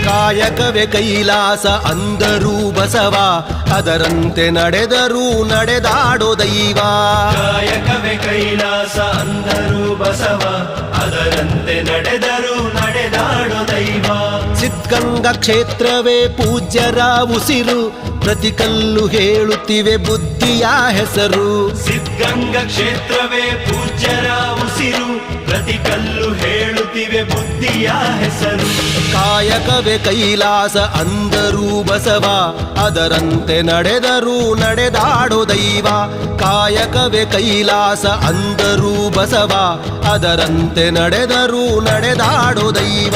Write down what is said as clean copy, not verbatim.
ಕಾಯಕವೇ ಕೈಲಾಸ ಅಂದರೂ ಬಸವ, ಅದರಂತೆ ನಡೆದರೂ ನಡೆದಾಡೋ ದೈವ. ಕಾಯಕವೇ ಕೈಲಾಸ ಅಂದರೂ ಬಸವ, ಅದರಂತೆ ನಡೆದರೂ ನಡೆದಾಡೋ ದೈವ. ಸಿದ್ಧಗಂಗಾ ಕ್ಷೇತ್ರವೇ ಪೂಜ್ಯರ ಉಸಿರು, ಪ್ರತಿ ಕಲ್ಲು ಹೇಳುತ್ತಿವೆ ಬುದ್ಧಿಯ ಹೆಸರು. ಸಿದ್ಧಗಂಗಾ ಕ್ಷೇತ್ರವೇ ಪೂಜ್ಯರ ಉಸಿರು, ಪ್ರತಿ ಕಲ್ಲು ಹೇಳುತ್ತಿವೆ ಬುದ್ಧಿಯ ಹೆಸರು. ಕಾಯಕವೇ ಕೈಲಾಸ ಅಂದರೂ ಬಸವ, ಅದರಂತೆ ನಡೆದರೂ ನಡೆದಾಡೋ ದೈವ. ಕಾಯಕವೇ ಕೈಲಾಸ ಅಂದರೂ ಬಸವ, ಅದರಂತೆ ನಡೆದರೂ ನಡೆದಾಡೋ ದೈವ.